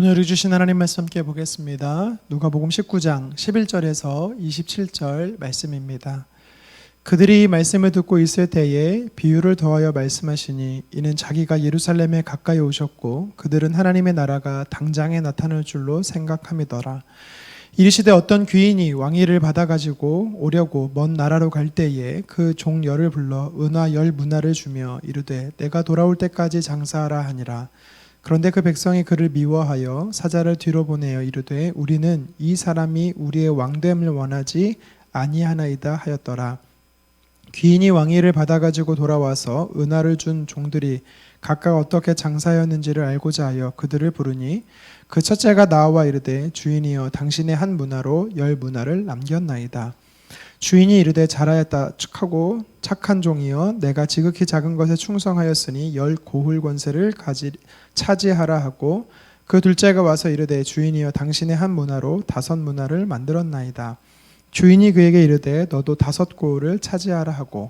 오늘 주신 하나님 말씀 함께 보겠습니다. 누가복음 19장 11절에서 27절 말씀입니다. 그들이 말씀을 듣고 있을 때에 비유를 더하여 말씀하시니 이는 자기가 예루살렘에 가까이 오셨고 그들은 하나님의 나라가 당장에 나타날 줄로 생각함이더라. 이르시되 어떤 귀인이 왕위를 받아가지고 오려고 먼 나라로 갈 때에 그 종 열을 불러 은화 10문화를 주며 이르되 내가 돌아올 때까지 장사하라 하니라. 그런데 그 백성이 그를 미워하여 사자를 뒤로 보내어 이르되 우리는 이 사람이 우리의 왕됨을 원하지 아니하나이다 하였더라. 귀인이 왕위를 받아가지고 돌아와서 은화를 준 종들이 각각 어떻게 장사하였는지를 알고자 하여 그들을 부르니 그 첫째가 나와 이르되 주인이여 당신의 한 문화로 10문화를 남겼나이다. 주인이 이르되 잘하였다 하고 착한 종이여 내가 지극히 작은 것에 충성하였으니 10 고을 권세를 차지하라 하고 그 둘째가 와서 이르되 주인이여 당신의 한 문화로 5 문화를 만들었나이다. 주인이 그에게 이르되 너도 5 고을을 차지하라 하고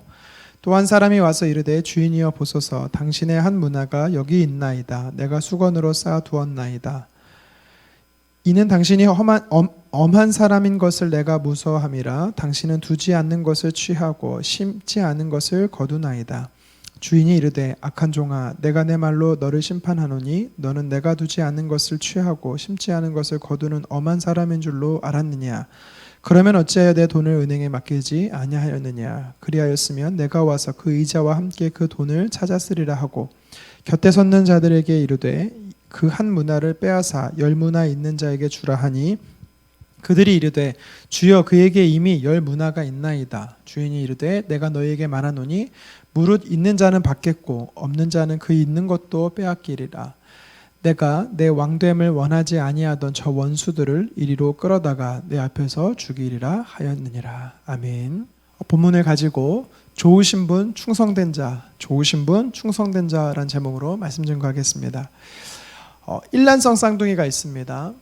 또 한 사람이 와서 이르되 주인이여 보소서 당신의 한 문화가 여기 있나이다. 내가 수건으로 쌓아 두었나이다. 이는 당신이 엄한 사람인 것을 내가 무서워함이라. 당신은 두지 않는 것을 취하고 심지 않은 것을 거두나이다. 주인이 이르되 악한 종아 내가 내 말로 너를 심판하노니 너는 내가 두지 않는 것을 취하고 심지 않은 것을 거두는 엄한 사람인 줄로 알았느냐. 그러면 어찌하여 내 돈을 은행에 맡기지 아니하였느냐. 그리하였으면 내가 와서 그 이자와 함께 그 돈을 찾았으리라 하고 곁에 섰는 자들에게 이르되 그 한 문화를 빼앗아 10문화 있는 자에게 주라 하니 그들이 이르되 주여 그에게 이미 10문화가 있나이다. 주인이 이르되 내가 너희에게 말하노니 무릇 있는 자는 받겠고 없는 자는 그 있는 것도 빼앗기리라. 내가 내 왕됨을 원하지 아니하던 저 원수들을 이리로 끌어다가 내 앞에서 죽이리라 하였느니라. 아멘. 본문을 가지고 좋으신 분 충성된 자, 좋으신 분 충성된 자란 제목으로 말씀 증거하겠습니다. 일란성 쌍둥이가 있습니다.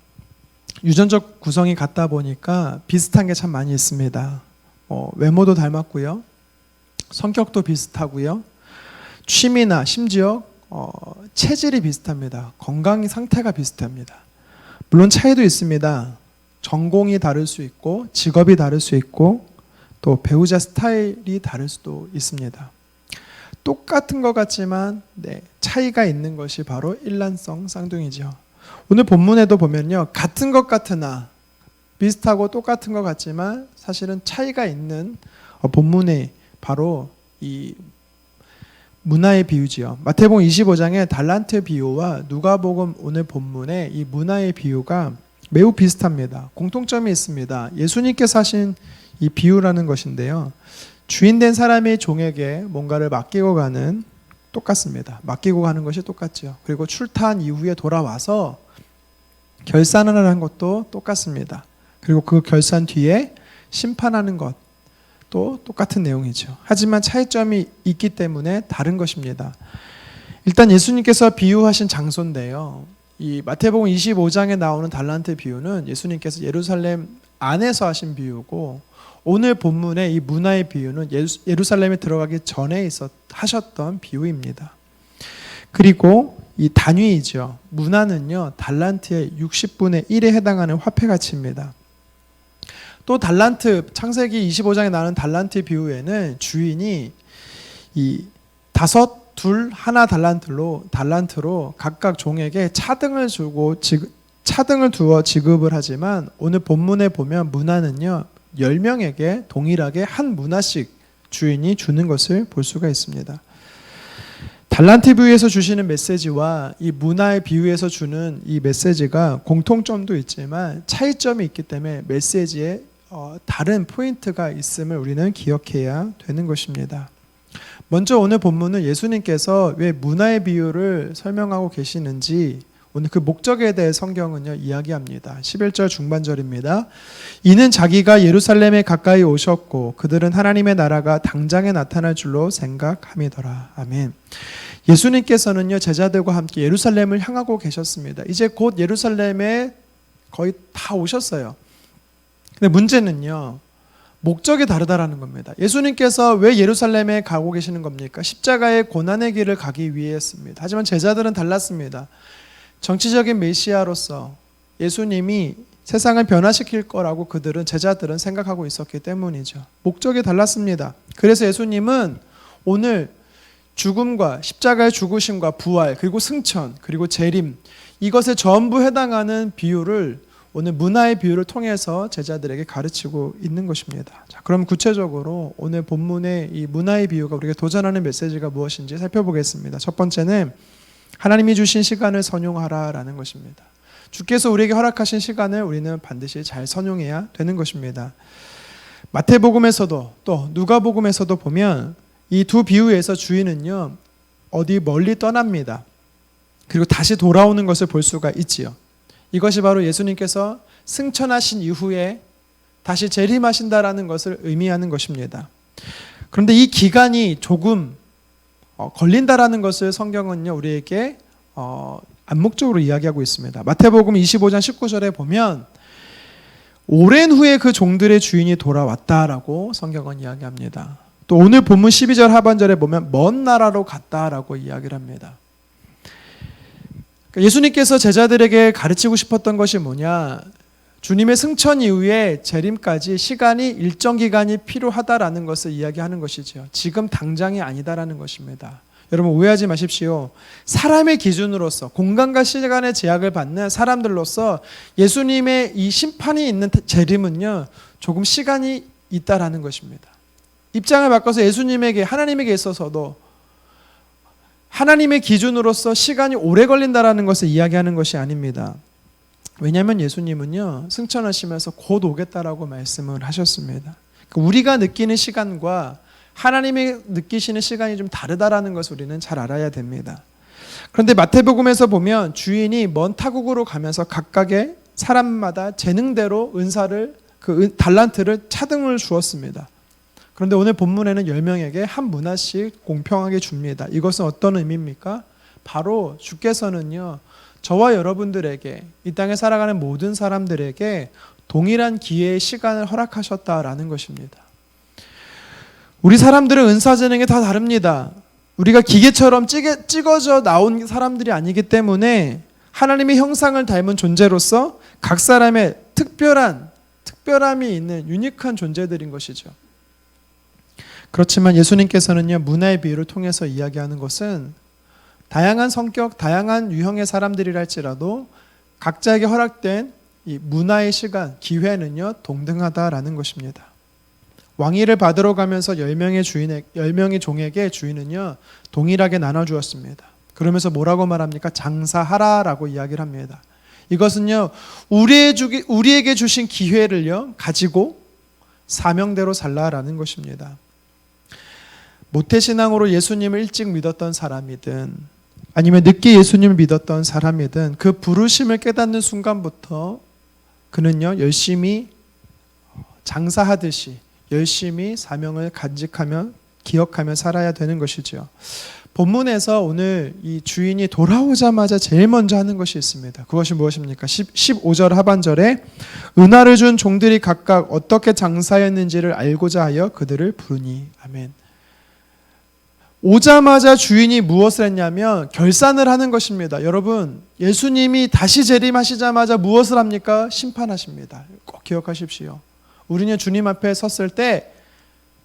유전적 구성이 같다 보니까 비슷한 게 참 많이 있습니다. 외모도 닮았고요, 성격도 비슷하고요, 취미나 심지어 체질이 비슷합니다. 건강 상태가 비슷합니다. 물론 차이도 있습니다. 전공이 다를 수 있고 직업이 다를 수 있고 또 배우자 스타일이 다를 수도 있습니다. 똑같은 것 같지만 차이가 있는 것이 바로 일란성 쌍둥이죠. 오늘 본문에도 보면요, 같은 것 같으나 비슷하고 똑같은 것 같지만 사실은 차이가 있는 본문에 바로 이 문화의 비유지요. 마태복음 25장의 달란트 비유와 누가복음 오늘 본문의 이 문화의 비유가 매우 비슷합니다. 공통점이 있습니다. 예수님께서 하신 이 비유라는 것인데요, 주인된 사람이 종에게 뭔가를 맡기고 가는 똑같습니다. 맡기고 가는 것이 똑같죠. 그리고 출타한 이후에 돌아와서 결산을 하는 것도 똑같습니다. 그리고 그 결산 뒤에 심판하는 것도 똑같은 내용이죠. 하지만 차이점이 있기 때문에 다른 것입니다. 일단 예수님께서 비유하신 장소인데요, 이 마태복음 25장에 나오는 달란트 비유는 예수님께서 예루살렘 안에서 하신 비유고, 오늘 본문의 이 문화의 비유는 예루살렘에 들어가기 전에 하셨던 비유입니다. 그리고 이 단위이죠. 문화는요, 달란트의 60분의 1에 해당하는 화폐 가치입니다. 또 달란트, 창세기 25장에 나오는 달란트 비유에는 주인이 이 5, 2, 1 달란트로 각각 종에게 차등을 두어 지급을 하지만 오늘 본문에 보면 문화는요, 10명에게 동일하게 한 문화씩 주인이 주는 것을 볼 수가 있습니다. 달란트 비유에서 주시는 메시지와 이 문화의 비유에서 주는 이 메시지가 공통점도 있지만 차이점이 있기 때문에 메시지에 다른 포인트가 있음을 우리는 기억해야 되는 것입니다. 먼저 오늘 본문은 예수님께서 왜 문화의 비유를 설명하고 계시는지 오늘 그 목적에 대해 성경은요 이야기합니다. 11절 중반절입니다. 이는 자기가 예루살렘에 가까이 오셨고 그들은 하나님의 나라가 당장에 나타날 줄로 생각함이더라. 아멘. 예수님께서는요 제자들과 함께 예루살렘을 향하고 계셨습니다. 이제 곧 예루살렘에 거의 다 오셨어요. 근데 문제는요, 목적이 다르다라는 겁니다. 예수님께서 왜 예루살렘에 가고 계시는 겁니까? 십자가의 고난의 길을 가기 위해였습니다. 하지만 제자들은 달랐습니다. 정치적인 메시아로서 예수님이 세상을 변화시킬 거라고 제자들은 생각하고 있었기 때문이죠. 목적이 달랐습니다. 그래서 예수님은 오늘 죽음과 십자가의 죽으심과 부활, 그리고 승천, 그리고 재림, 이것에 전부 해당하는 비유를 오늘 문화의 비유를 통해서 제자들에게 가르치고 있는 것입니다. 자, 그럼 구체적으로 오늘 본문의 이 문화의 비유가 우리에게 도전하는 메시지가 무엇인지 살펴보겠습니다. 첫 번째는 하나님이 주신 시간을 선용하라라는 것입니다. 주께서 우리에게 허락하신 시간을 우리는 반드시 잘 선용해야 되는 것입니다. 마태복음에서도 또 누가복음에서도 보면 이 두 비유에서 주인은요, 어디 멀리 떠납니다. 그리고 다시 돌아오는 것을 볼 수가 있지요. 이것이 바로 예수님께서 승천하신 이후에 다시 재림하신다라는 것을 의미하는 것입니다. 그런데 이 기간이 조금 걸린다라는 것을 성경은요, 우리에게 암묵적으로 이야기하고 있습니다. 마태복음 25장 19절에 보면 오랜 후에 그 종들의 주인이 돌아왔다라고 성경은 이야기합니다. 또 오늘 본문 12절 하반절에 보면 먼 나라로 갔다라고 이야기를 합니다. 예수님께서 제자들에게 가르치고 싶었던 것이 뭐냐? 주님의 승천 이후에 재림까지 시간이 일정 기간이 필요하다라는 것을 이야기하는 것이죠. 지금 당장이 아니다라는 것입니다. 여러분 오해하지 마십시오. 사람의 기준으로서 공간과 시간의 제약을 받는 사람들로서 예수님의 이 심판이 있는 재림은요, 조금 시간이 있다라는 것입니다. 입장을 바꿔서 예수님에게, 하나님에게 있어서도 하나님의 기준으로서 시간이 오래 걸린다라는 것을 이야기하는 것이 아닙니다. 왜냐하면 예수님은요, 승천하시면서 곧 오겠다라고 말씀을 하셨습니다. 우리가 느끼는 시간과 하나님이 느끼시는 시간이 좀 다르다라는 것을 우리는 잘 알아야 됩니다. 그런데 마태복음에서 보면 주인이 먼 타국으로 가면서 각각의 사람마다 재능대로 은사를, 달란트를 차등을 주었습니다. 그런데 오늘 본문에는 10명에게 한 문화씩 공평하게 줍니다. 이것은 어떤 의미입니까? 바로 주께서는요, 저와 여러분들에게, 이 땅에 살아가는 모든 사람들에게 동일한 기회의 시간을 허락하셨다라는 것입니다. 우리 사람들은 은사재능이 다 다릅니다. 우리가 기계처럼 찍어져 나온 사람들이 아니기 때문에 하나님의 형상을 닮은 존재로서 각 사람의 특별함이 있는 유니크한 존재들인 것이죠. 그렇지만 예수님께서는요, 문화의 비유를 통해서 이야기하는 것은 다양한 성격, 다양한 유형의 사람들이라 할지라도 각자에게 허락된 이 문화의 시간, 기회는요, 동등하다라는 것입니다. 왕위를 받으러 가면서 10명의 종에게 주인은요, 동일하게 나눠주었습니다. 그러면서 뭐라고 말합니까? 장사하라라고 이야기를 합니다. 이것은요, 우리에게 주신 기회를요, 가지고 사명대로 살라라는 것입니다. 모태신앙으로 예수님을 일찍 믿었던 사람이든 아니면 늦게 예수님을 믿었던 사람이든 그 부르심을 깨닫는 순간부터 그는요, 열심히 장사하듯이 열심히 사명을 간직하며 기억하며 살아야 되는 것이죠. 본문에서 오늘 이 주인이 돌아오자마자 제일 먼저 하는 것이 있습니다. 그것이 무엇입니까? 15절 하반절에 은화를 준 종들이 각각 어떻게 장사했는지를 알고자 하여 그들을 부르니. 아멘. 오자마자 주인이 무엇을 했냐면 결산을 하는 것입니다. 여러분, 예수님이 다시 재림하시자마자 무엇을 합니까? 심판하십니다. 꼭 기억하십시오. 우리는 주님 앞에 섰을 때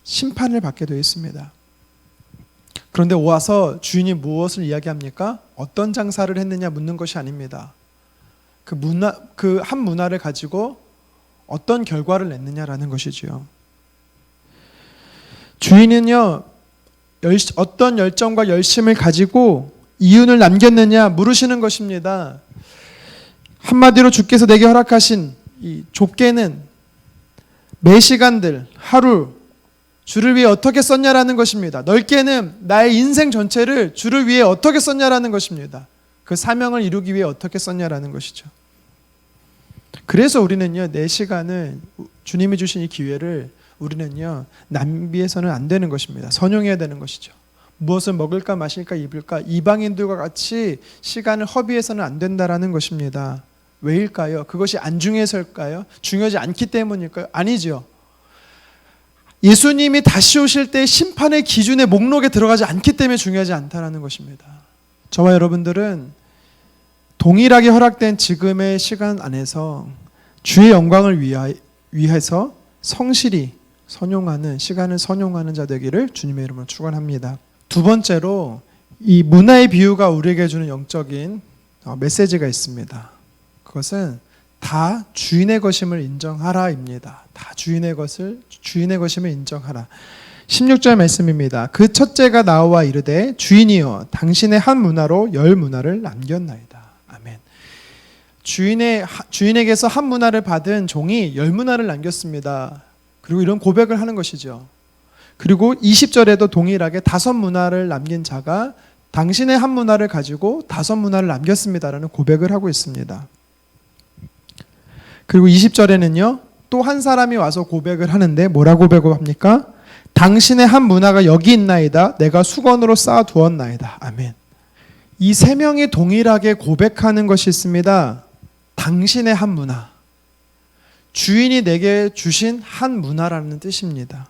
심판을 받게 되어 있습니다. 그런데 와서 주인이 무엇을 이야기합니까? 어떤 장사를 했느냐 묻는 것이 아닙니다. 그 한 문화를 가지고 어떤 결과를 냈느냐라는 것이지요. 주인은요, 어떤 열정과 열심을 가지고 이윤을 남겼느냐 물으시는 것입니다. 한마디로 주께서 내게 허락하신 이 좁게는 매 시간들, 하루 주를 위해 어떻게 썼냐라는 것입니다. 넓게는 나의 인생 전체를 주를 위해 어떻게 썼냐라는 것입니다. 그 사명을 이루기 위해 어떻게 썼냐라는 것이죠. 그래서 우리는요, 내 시간을, 주님이 주신 이 기회를 우리는요, 낭비해서는 안 되는 것입니다. 선용해야 되는 것이죠. 무엇을 먹을까 마실까 입을까 이방인들과 같이 시간을 허비해서는 안 된다라는 것입니다. 왜일까요? 그것이 안 중요해서일까요? 중요하지 않기 때문일까요? 아니죠. 예수님이 다시 오실 때 심판의 기준의 목록에 들어가지 않기 때문에 중요하지 않다라는 것입니다. 저와 여러분들은 동일하게 허락된 지금의 시간 안에서 주의 영광을 위해서 성실히 시간을 선용하는 자 되기를 주님의 이름으로 축원합니다. 두 번째로 이 문화의 비유가 우리에게 주는 영적인 메시지가 있습니다. 그것은 다 주인의 것임을 인정하라입니다. 다 주인의 것임을 인정하라. 16절 말씀입니다. 그 첫째가 나와 이르되 주인이여 당신의 한 문화로 10문화를 남겼나이다. 아멘. 주인에게서 한 문화를 받은 종이 10문화를 남겼습니다. 그리고 이런 고백을 하는 것이죠. 그리고 20절에도 동일하게 5문화를 남긴 자가 당신의 한 문화를 가지고 5문화를 남겼습니다라는 고백을 하고 있습니다. 그리고 20절에는요, 또 한 사람이 와서 고백을 하는데 뭐라고 고백합니까? 당신의 한 문화가 여기 있나이다. 내가 수건으로 쌓아 두었나이다. 아멘. 이 세 명이 동일하게 고백하는 것이 있습니다. 당신의 한 문화. 주인이 내게 주신 한 문화라는 뜻입니다.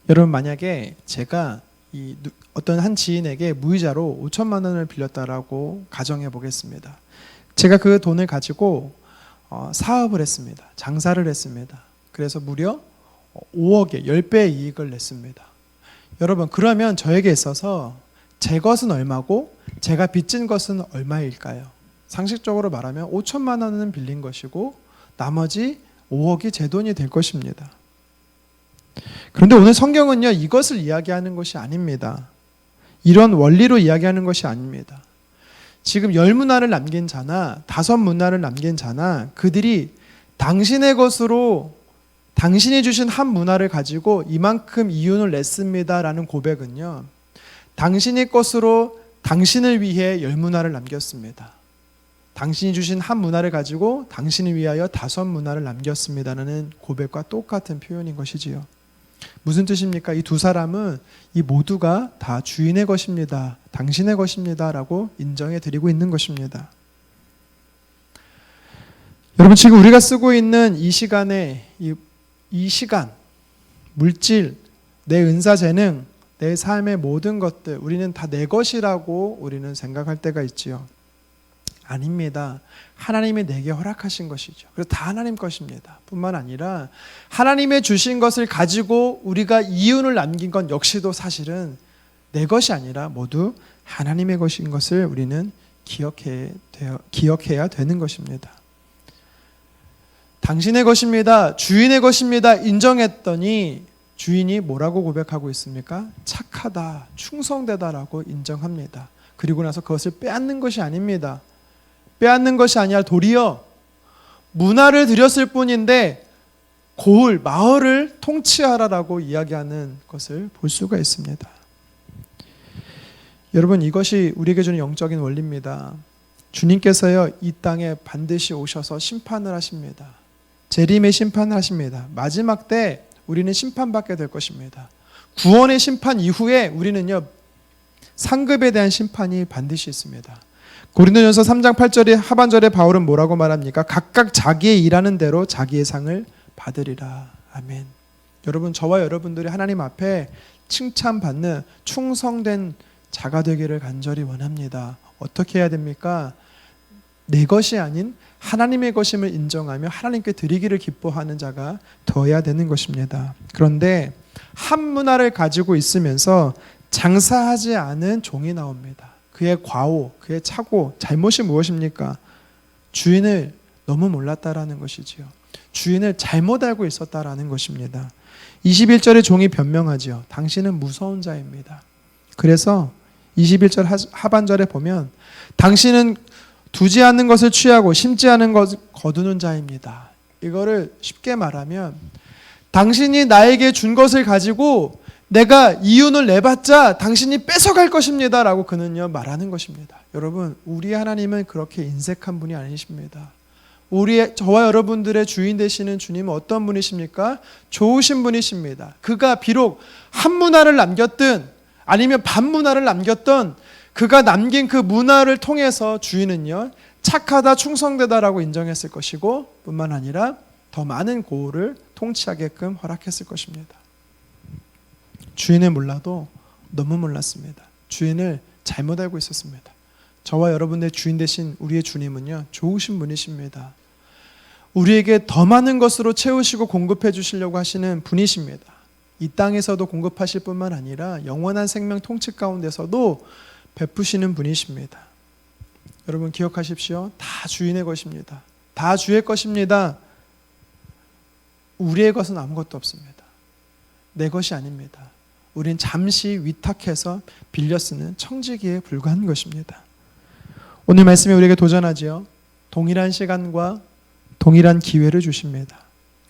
여러분, 만약에 제가 어떤 한 지인에게 무이자로 5천만 원을 빌렸다라고 가정해 보겠습니다. 제가 그 돈을 가지고 사업을 했습니다. 장사를 했습니다. 그래서 무려 5억에 10배의 이익을 냈습니다. 여러분, 그러면 저에게 있어서 제 것은 얼마고 제가 빚진 것은 얼마일까요? 상식적으로 말하면 5천만 원은 빌린 것이고 나머지 5억이 제 돈이 될 것입니다. 그런데 오늘 성경은요, 이것을 이야기하는 것이 아닙니다. 이런 원리로 이야기하는 것이 아닙니다. 지금 10문화를 남긴 자나 5문화를 남긴 자나 그들이 당신의 것으로 당신이 주신 한 문화를 가지고 이만큼 이윤을 냈습니다라는 고백은요, 당신의 것으로 당신을 위해 10문화를 남겼습니다. 당신이 주신 한 문화를 가지고 당신을 위하여 5문화를 남겼습니다라는 고백과 똑같은 표현인 것이지요. 무슨 뜻입니까? 이 두 사람은 이 모두가 다 주인의 것입니다. 당신의 것입니다. 라고 인정해 드리고 있는 것입니다. 여러분, 지금 우리가 쓰고 있는 이 시간에 이 시간, 물질, 내 은사, 재능, 내 삶의 모든 것들, 우리는 다 내 것이라고 우리는 생각할 때가 있지요. 아닙니다. 하나님이 내게 허락하신 것이죠. 그래서 다 하나님 것입니다. 뿐만 아니라 하나님의 주신 것을 가지고 우리가 이윤을 남긴 건 역시도 사실은 내 것이 아니라 모두 하나님의 것인 것을 우리는 기억해야 되는 것입니다. 당신의 것입니다. 주인의 것입니다. 인정했더니 주인이 뭐라고 고백하고 있습니까? 착하다, 충성되다라고 인정합니다. 그리고 나서 그것을 빼앗는 것이 아닙니다. 빼앗는 것이 아니라 도리어 문화를 드렸을 뿐인데 마을을 통치하라라고 이야기하는 것을 볼 수가 있습니다. 여러분, 이것이 우리에게 주는 영적인 원리입니다. 주님께서요, 이 땅에 반드시 오셔서 심판을 하십니다. 재림의 심판을 하십니다. 마지막 때 우리는 심판받게 될 것입니다. 구원의 심판 이후에 우리는요, 상급에 대한 심판이 반드시 있습니다. 고린도전서 3장 8절의 하반절에 바울은 뭐라고 말합니까? 각각 자기의 일하는 대로 자기의 상을 받으리라. 아멘. 여러분, 저와 여러분들이 하나님 앞에 칭찬받는 충성된 자가 되기를 간절히 원합니다. 어떻게 해야 됩니까? 내 것이 아닌 하나님의 것임을 인정하며 하나님께 드리기를 기뻐하는 자가 되어야 되는 것입니다. 그런데 한 문화를 가지고 있으면서 장사하지 않은 종이 나옵니다. 그의 과오, 그의 착오, 잘못이 무엇입니까? 주인을 너무 몰랐다라는 것이지요. 주인을 잘못 알고 있었다라는 것입니다. 21절에 종이 변명하지요. 당신은 무서운 자입니다. 그래서 21절 하반절에 보면 당신은 두지 않는 것을 취하고 심지 않은 것을 거두는 자입니다. 이거를 쉽게 말하면 당신이 나에게 준 것을 가지고 내가 이윤을 내봤자 당신이 뺏어갈 것입니다 라고 그는요 말하는 것입니다. 여러분, 우리 하나님은 그렇게 인색한 분이 아니십니다. 저와 여러분들의 주인 되시는 주님은 어떤 분이십니까? 좋으신 분이십니다. 그가 비록 한 문화를 남겼든 아니면 반 문화를 남겼던 그가 남긴 그 문화를 통해서 주인은요 착하다, 충성되다라고 인정했을 것이고 뿐만 아니라 더 많은 고을을 통치하게끔 허락했을 것입니다. 주인을 몰라도 너무 몰랐습니다. 주인을 잘못 알고 있었습니다. 저와 여러분의 주인 되신 우리의 주님은요, 좋으신 분이십니다. 우리에게 더 많은 것으로 채우시고 공급해 주시려고 하시는 분이십니다. 이 땅에서도 공급하실 뿐만 아니라 영원한 생명 통치 가운데서도 베푸시는 분이십니다. 여러분 기억하십시오. 다 주인의 것입니다. 다 주의 것입니다. 우리의 것은 아무것도 없습니다. 내 것이 아닙니다. 우린 잠시 위탁해서 빌려 쓰는 청지기에 불과한 것입니다. 오늘 말씀이 우리에게 도전하지요. 동일한 시간과 동일한 기회를 주십니다.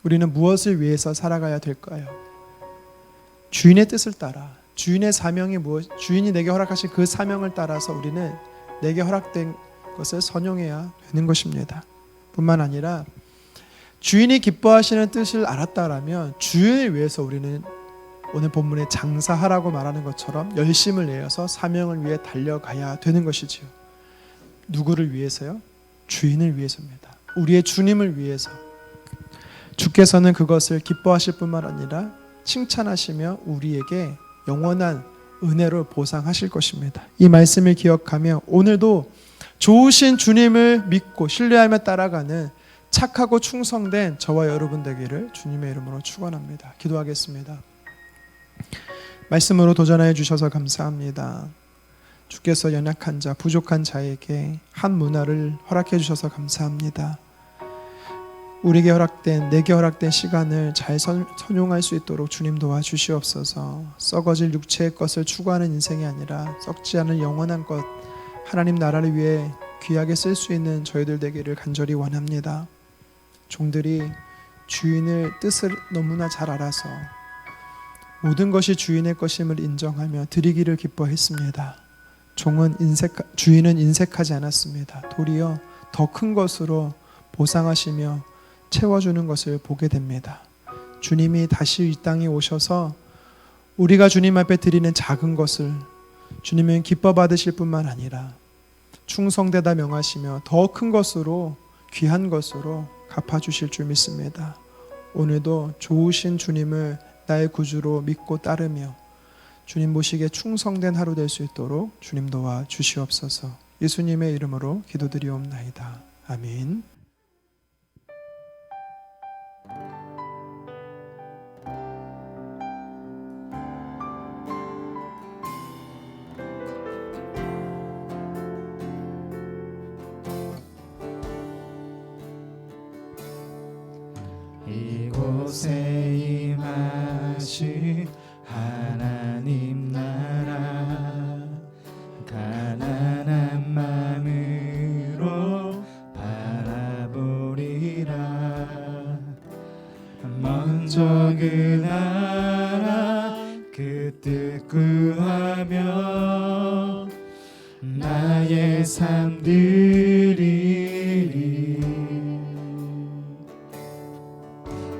우리는 무엇을 위해서 살아가야 될까요? 주인의 뜻을 따라, 주인의 사명이 무엇, 주인이 내게 허락하신 그 사명을 따라서 우리는 내게 허락된 것을 선용해야 되는 것입니다. 뿐만 아니라 주인이 기뻐하시는 뜻을 알았다라면 주인을 위해서 우리는 오늘 본문에 장사하라고 말하는 것처럼 열심을 내어서 사명을 위해 달려가야 되는 것이지요. 누구를 위해서요? 주인을 위해서입니다. 우리의 주님을 위해서. 주께서는 그것을 기뻐하실 뿐만 아니라 칭찬하시며 우리에게 영원한 은혜로 보상하실 것입니다. 이 말씀을 기억하며 오늘도 좋으신 주님을 믿고 신뢰하며 따라가는 착하고 충성된 저와 여러분 되기를 주님의 이름으로 축원합니다. 기도하겠습니다. 말씀으로 도전하여 주셔서 감사합니다. 주께서 연약한 자, 부족한 자에게 한 문화를 허락해 주셔서 감사합니다. 우리에게 허락된, 내게 허락된 시간을 잘 선용할 수 있도록 주님 도와주시옵소서. 썩어질 육체의 것을 추구하는 인생이 아니라 썩지 않은 영원한 것, 하나님 나라를 위해 귀하게 쓸 수 있는 저희들 되기를 간절히 원합니다. 종들이 주인의 뜻을 너무나 잘 알아서 모든 것이 주인의 것임을 인정하며 드리기를 기뻐했습니다. 주인은 인색하지 않았습니다. 도리어 더 큰 것으로 보상하시며 채워주는 것을 보게 됩니다. 주님이 다시 이 땅에 오셔서 우리가 주님 앞에 드리는 작은 것을 주님은 기뻐 받으실 뿐만 아니라 충성되다 명하시며 더 큰 것으로, 귀한 것으로 갚아주실 줄 믿습니다. 오늘도 좋으신 주님을 나의 구주로 믿고 따르며 주님 모시기에 충성된 하루 될 수 있도록 주님 도와 주시옵소서. 예수님의 이름으로 기도드리옵나이다. 아멘. 이곳에 임하신 하나님 나라, 가난한 마음으로 바라보리라. 먼저 그 나라 그 뜻 구하며 나의 삶 드리리.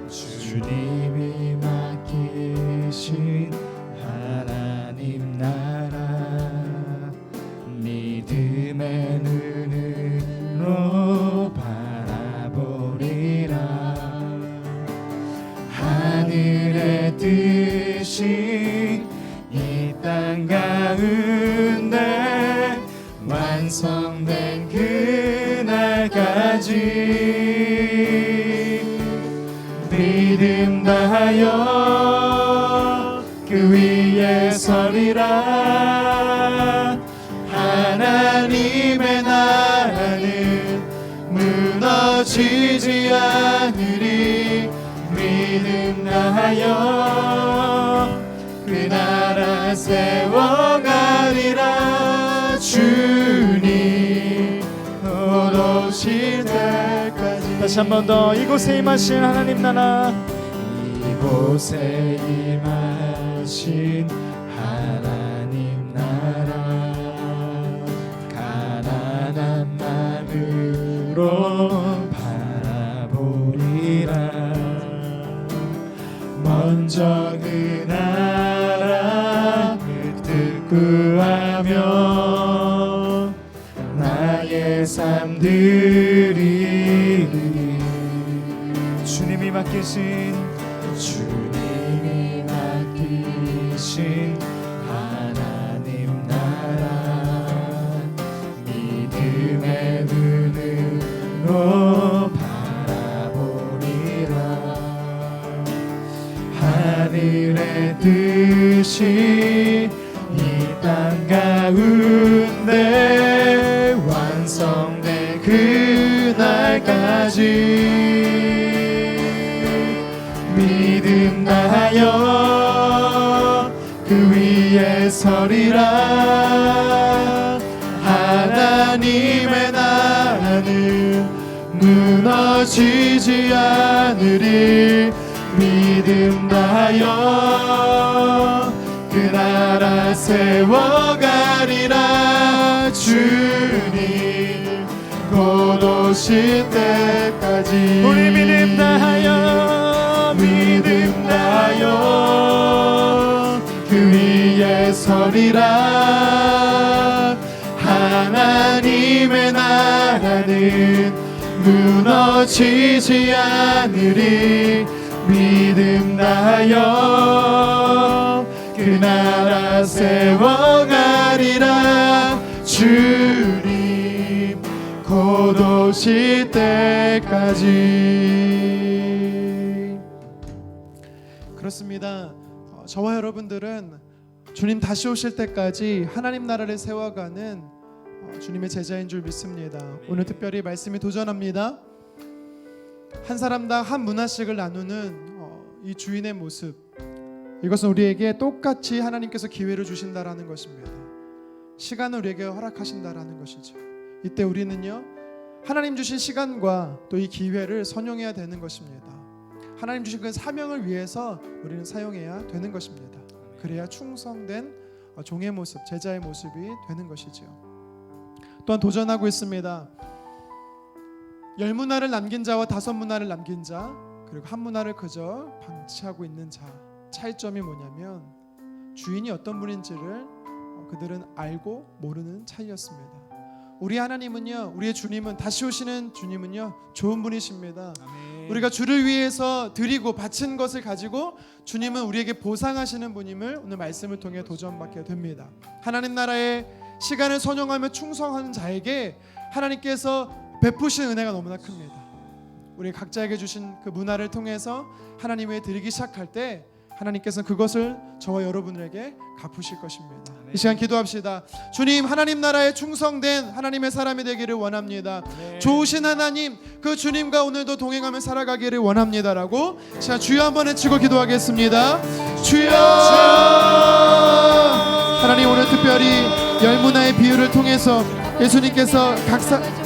주님이 맡기신 하나님 나라, 믿음의 눈으로 바라보리라. 하늘의 뜻이 이 땅 가운데 완성된 그날까지 믿음 다하여 그 위에 서리라. 하나님의 나라는 무너지지 않으리. 믿음 다하여 그 나라 세워가리라. 주님 오실 때까지. 다시 한 번 더. 이곳에 임하신 하나님 나라, 이곳에 임하신 하나님 나라, 가난한 마음으로 바라보리라. 먼저 그 나라 그 뜻 구하며 나의 삶 드리리. 주님이 맡기신 하나님 나라, 하늘의 뜻이 이 땅 가운데 완성된 그날까지 믿음 다하여 그 위에 서리라. 하나님의 나라는 무너지지 않으리. 믿음 다하여 그 나라 세워가리라. 주님 곧 오실 때까지 우리 믿음 다하여 그 위에 서리라. 하나님의 나라는 무너지지 않으리. 믿음 다하여 그 나라 세워가리라. 주님 곧 오실 때까지. 그렇습니다. 저와 여러분들은 주님 다시 오실 때까지 하나님 나라를 세워가는 주님의 제자인 줄 믿습니다. 오늘 특별히 말씀이 도전합니다. 한 사람당 한 문화씩을 나누는 이 주인의 모습, 이것은 우리에게 똑같이 하나님께서 기회를 주신다라는 것입니다. 시간을 우리에게 허락하신다라는 것이죠. 이때 우리는요, 하나님 주신 시간과 또 이 기회를 선용해야 되는 것입니다. 하나님 주신 그 사명을 위해서 우리는 사용해야 되는 것입니다. 그래야 충성된 종의 모습, 제자의 모습이 되는 것이죠. 또한 도전하고 있습니다. 10문화를 남긴 자와 5문화를 남긴 자, 그리고 한 문화를 그저 방치하고 있는 자, 차이점이 뭐냐면 주인이 어떤 분인지를 그들은 알고 모르는 차이였습니다. 우리 하나님은요, 우리의 주님은, 다시 오시는 주님은요, 좋은 분이십니다. 우리가 주를 위해서 드리고 바친 것을 가지고 주님은 우리에게 보상하시는 분임을 오늘 말씀을 통해 도전받게 됩니다. 하나님 나라의 시간을 선용하며 충성하는 자에게 하나님께서 베푸신 은혜가 너무나 큽니다. 우리 각자에게 주신 그 문화를 통해서 하나님의 드리기 시작할 때 하나님께서는 그것을 저와 여러분에게 갚으실 것입니다. 이 시간 기도합시다. 주님, 하나님 나라에 충성된 하나님의 사람이 되기를 원합니다. 좋으신 하나님, 그 주님과 오늘도 동행하며 살아가기를 원합니다라고 시간 주여 한번 외치고 기도하겠습니다. 주여! 하나님, 오늘 특별히 10문화의 비유를 통해서 예수님께서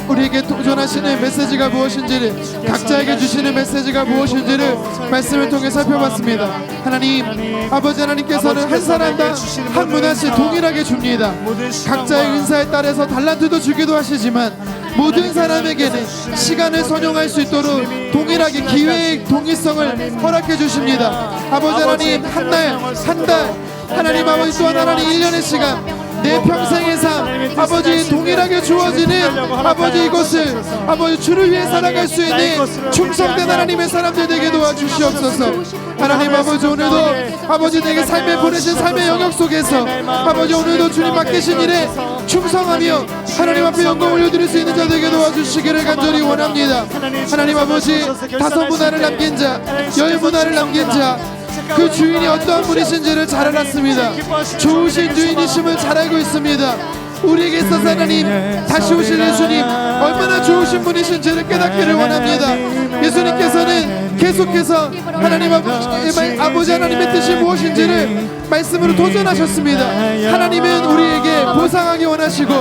우리에게 도전하시는 메시지가 무엇인지를, 각자에게 주시는 메시지가 무엇인지를 말씀을 통해 살펴봤습니다. 하나님, 아버지 하나님께서는 한 사람당 한 문화씩 동일하게 줍니다. 각자의 은사에 따라서 달란트도 주기도 하시지만 모든 사람에게는 시간을 선용할 수 있도록 동일하게 기회의 동일성을 허락해 주십니다. 아버지 하나님, 한 날, 한 달, 하나님 아버지 또한 하나님 1년의 시간, 내 평생의 삶, 아버지 동일하게 주어지는 아버지 이것을 아버지 주를 위해 살아갈 수 있는 충성된 하나님의 사람들 되게 도와주시옵소서. 하나님 아버지, 오늘도 아버지 내게 삶에 보내신 삶의 영역 속에서 아버지 오늘도 주님 맡기신 일에 충성하며 하나님 앞에 영광 올려드릴 수 있는 자 되게 도와주시기를 간절히 원합니다. 하나님 아버지, 5문화를 남긴 자, 10문화를 남긴 자, 그 주인이 어떠한 분이신지를 잘 알았습니다. 좋으신 주인이심을 잘 알고 있습니다. 우리에게 있어서 하나님 다시 오실 예수님 얼마나 좋으신 분이신지를 깨닫기를 원합니다. 예수님께서는 계속해서 하나님 아버지 하나님의 뜻이 무엇인지를 말씀으로 도전하셨습니다. 하나님은 우리에게 보상하기 원하시고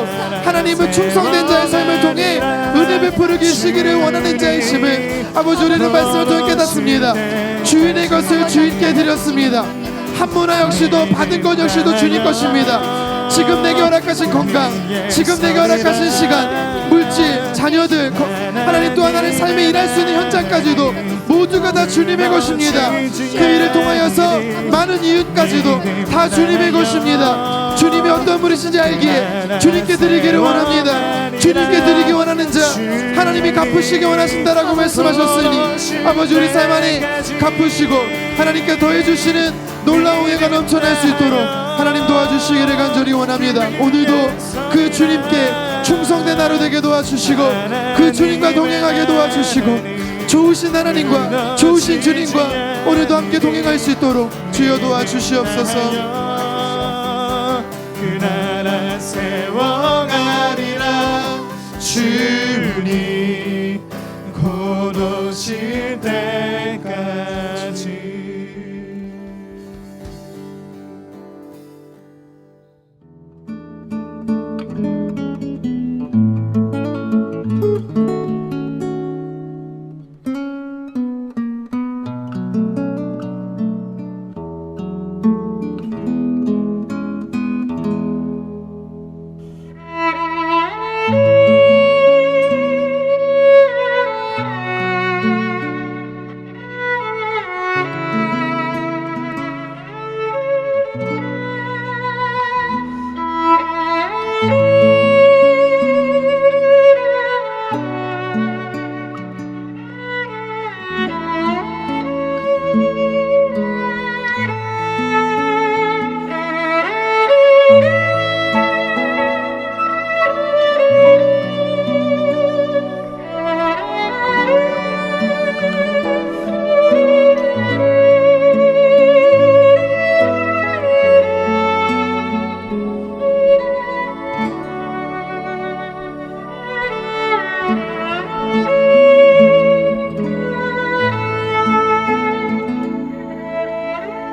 하나님은 충성된 자의 삶을 통해 은혜 베풀기 시기를 원하는 자이심을 아버지 우리는 말씀을 통해 깨닫습니다. 주인의 것을 주인께 드렸습니다. 한 문화 역시도 받은 것 역시도 주님 것입니다. 지금 내게 허락하신 건강, 지금 내게 허락하신 시간, 물질, 자녀들, 하나님 또 하나의 삶에 일할 수 있는 현장까지도 모두가 다 주님의 것입니다. 그 일을 통하여서 많은 이웃까지도 다 주님의 것입니다. 주님이 어떤 분이신지 알기에 주님께 드리기를 원합니다. 주님께 드리기 원하는 자 하나님이 갚으시기 원하신다라고 말씀하셨으니 아버지 우리 삶 안에 갚으시고 하나님께 더해주시는 놀라운 은혜가 넘쳐날 수 있도록 하나님 도와주시기를 간절히 원합니다. 오늘도 그 주님께 충성된 하루 되게 도와주시고 그 주님과 동행하게 도와주시고 좋으신 하나님과 좋으신 주님과 오늘도 함께 동행할 수 있도록 주여 도와주시옵소서. 그 나라 세워가리라. 주님 곧 오실 때까지.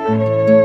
주